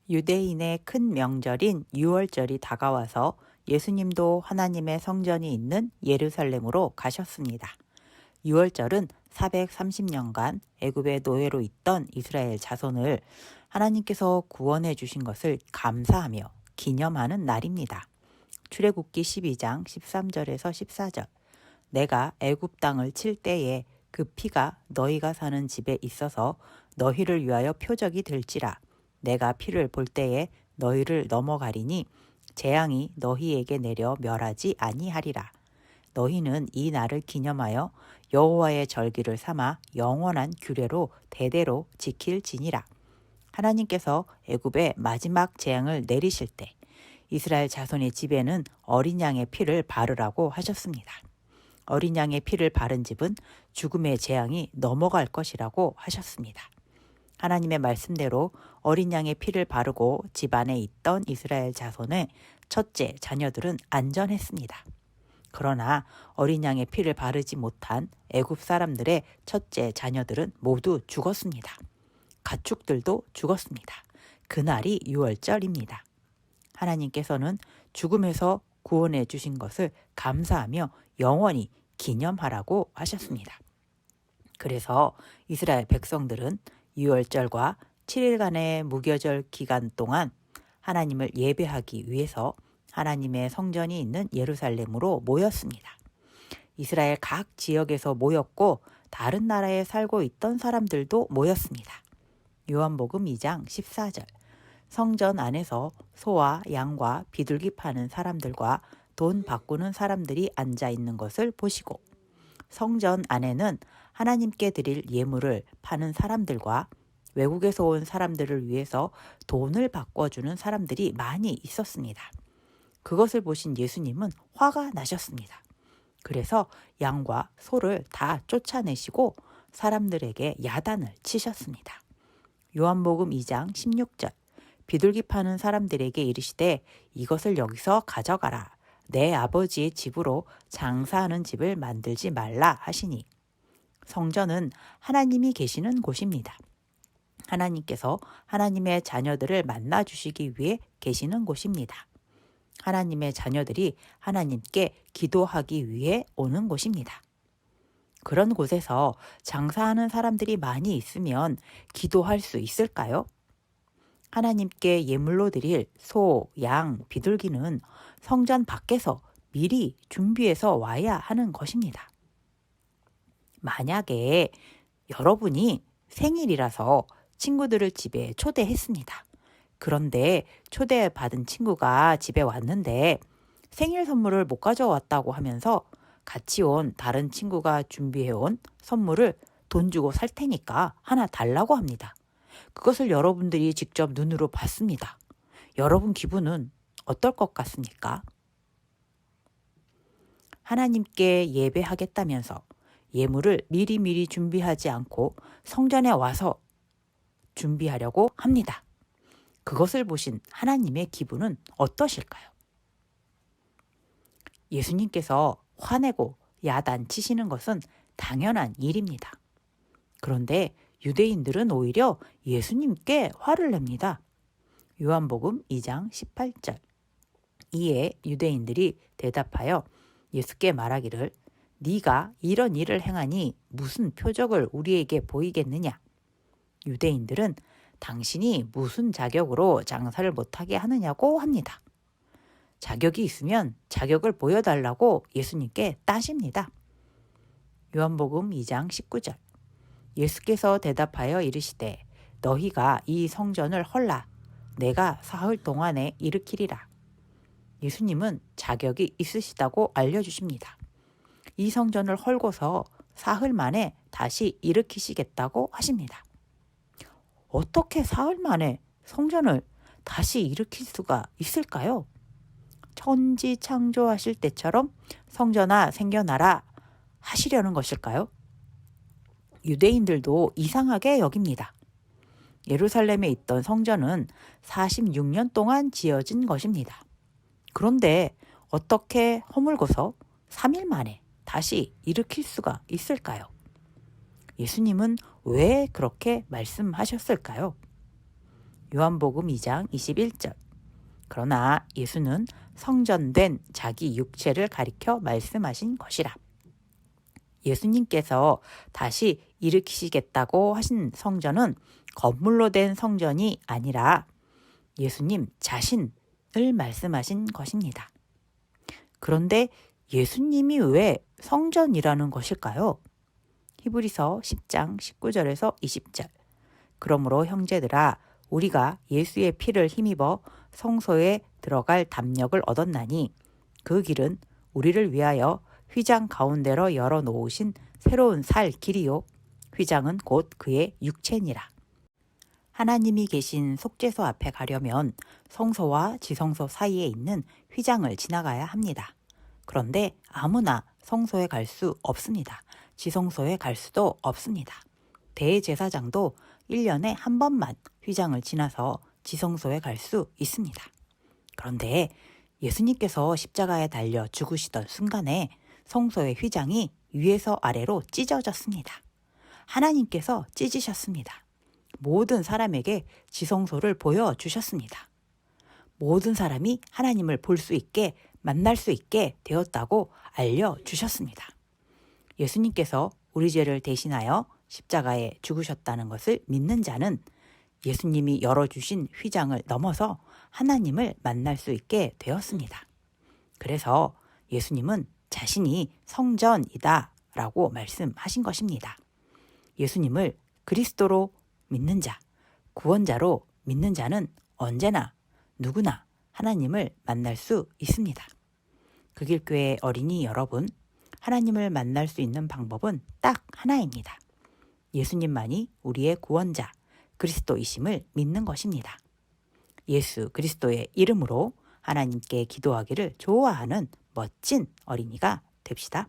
유대인의 큰 명절인 유월절이 다가와서 예수님도 하나님의 성전이 있는 예루살렘으로 가셨습니다. 유월절은 430년간 애굽의 노예로 있던 이스라엘 자손을 하나님께서 구원해 주신 것을 감사하며 기념하는 날입니다. 출애굽기 12장 13절에서 14절. 내가 애굽 땅을 칠 때에 그 피가 너희가 사는 집에 있어서 너희를 위하여 표적이 될지라. 내가 피를 볼 때에 너희를 넘어가리니 재앙이 너희에게 내려 멸하지 아니하리라. 너희는 이 날을 기념하여 여호와의 절기를 삼아 영원한 규례로 대대로 지킬지니라. 하나님께서 애굽에 마지막 재앙을 내리실 때 이스라엘 자손의 집에는 어린 양의 피를 바르라고 하셨습니다. 어린 양의 피를 바른 집은 죽음의 재앙이 넘어갈 것이라고 하셨습니다. 하나님의 말씀대로 어린 양의 피를 바르고 집 안에 있던 이스라엘 자손의 첫째 자녀들은 안전했습니다. 그러나 어린 양의 피를 바르지 못한 애굽 사람들의 첫째 자녀들은 모두 죽었습니다. 가축들도 죽었습니다. 그날이 유월절입니다. 하나님께서는 죽음에서 구원해 주신 것을 감사하며 영원히 기념하라고 하셨습니다. 그래서 이스라엘 백성들은 유월절과 7일간의 무교절 기간 동안 하나님을 예배하기 위해서 하나님의 성전이 있는 예루살렘으로 모였습니다. 이스라엘 각 지역에서 모였고 다른 나라에 살고 있던 사람들도 모였습니다. 요한복음 2장 14절. 성전 안에서 소와 양과 비둘기 파는 사람들과 돈 바꾸는 사람들이 앉아 있는 것을 보시고 성전 안에는 하나님께 드릴 예물을 파는 사람들과 외국에서 온 사람들을 위해서 돈을 바꿔주는 사람들이 많이 있었습니다. 그것을 보신 예수님은 화가 나셨습니다. 그래서 양과 소를 다 쫓아내시고 사람들에게 야단을 치셨습니다. 요한복음 2장 16절. 비둘기 파는 사람들에게 이르시되 이것을 여기서 가져가라. 내 아버지의 집으로 장사하는 집을 만들지 말라 하시니. 성전은 하나님이 계시는 곳입니다. 하나님께서 하나님의 자녀들을 만나 주시기 위해 계시는 곳입니다. 하나님의 자녀들이 하나님께 기도하기 위해 오는 곳입니다. 그런 곳에서 장사하는 사람들이 많이 있으면 기도할 수 있을까요? 하나님께 예물로 드릴 소, 양, 비둘기는 성전 밖에서 미리 준비해서 와야 하는 것입니다. 만약에 여러분이 생일이라서 친구들을 집에 초대했습니다. 그런데 초대받은 친구가 집에 왔는데 생일 선물을 못 가져왔다고 하면서 같이 온 다른 친구가 준비해온 선물을 돈 주고 살 테니까 하나 달라고 합니다. 그것을 여러분들이 직접 눈으로 봤습니다. 여러분 기분은 어떨 것 같습니까? 하나님께 예배하겠다면서 예물을 미리미리 준비하지 않고 성전에 와서 준비하려고 합니다. 그것을 보신 하나님의 기분은 어떠실까요? 예수님께서 화내고 야단치시는 것은 당연한 일입니다. 그런데 유대인들은 오히려 예수님께 화를 냅니다. 요한복음 2장 18절. 이에 유대인들이 대답하여 예수께 말하기를 네가 이런 일을 행하니 무슨 표적을 우리에게 보이겠느냐? 유대인들은 당신이 무슨 자격으로 장사를 못하게 하느냐고 합니다. 자격이 있으면 자격을 보여달라고 예수님께 따집니다. 요한복음 2장 19절. 예수께서 대답하여 이르시되 너희가 이 성전을 헐라 내가 사흘 동안에 일으키리라. 예수님은 자격이 있으시다고 알려주십니다. 이 성전을 헐고서 사흘 만에 다시 일으키시겠다고 하십니다. 어떻게 사흘 만에 성전을 다시 일으킬 수가 있을까요? 천지 창조하실 때처럼 성전아 생겨나라 하시려는 것일까요? 유대인들도 이상하게 여깁니다. 예루살렘에 있던 성전은 46년 동안 지어진 것입니다. 그런데 어떻게 허물고서 3일 만에 다시 일으킬 수가 있을까요? 예수님은 왜 그렇게 말씀하셨을까요? 요한복음 2장 21절. 그러나 예수는 성전된 자기 육체를 가리켜 말씀하신 것이라. 예수님께서 다시 일으키시겠다고 하신 성전은 건물로 된 성전이 아니라 예수님 자신을 말씀하신 것입니다. 그런데 예수님이 왜 성전이라는 것일까요? 히브리서 10장 19절에서 20절. 그러므로 형제들아 우리가 예수의 피를 힘입어 성소에 들어갈 담력을 얻었나니 그 길은 우리를 위하여 휘장 가운데로 열어놓으신 새로운 살 길이요 휘장은 곧 그의 육체니라. 하나님이 계신 속죄소 앞에 가려면 성소와 지성소 사이에 있는 휘장을 지나가야 합니다. 그런데 아무나 성소에 갈 수 없습니다. 지성소에 갈 수도 없습니다. 대제사장도 1년에 한 번만 휘장을 지나서 지성소에 갈 수 있습니다. 그런데 예수님께서 십자가에 달려 죽으시던 순간에 성소의 휘장이 위에서 아래로 찢어졌습니다. 하나님께서 찢으셨습니다. 모든 사람에게 지성소를 보여주셨습니다. 모든 사람이 하나님을 볼 수 있게 만날 수 있게 되었다고 알려주셨습니다. 예수님께서 우리 죄를 대신하여 십자가에 죽으셨다는 것을 믿는 자는 예수님이 열어주신 휘장을 넘어서 하나님을 만날 수 있게 되었습니다. 그래서 예수님은 자신이 성전이다 라고 말씀하신 것입니다. 예수님을 그리스도로 믿는 자, 구원자로 믿는 자는 언제나 누구나 하나님을 만날 수 있습니다. 극일교회 어린이 여러분, 하나님을 만날 수 있는 방법은 딱 하나입니다. 예수님만이 우리의 구원자, 그리스도이심을 믿는 것입니다. 예수 그리스도의 이름으로 하나님께 기도하기를 좋아하는 멋진 어린이가 됩시다.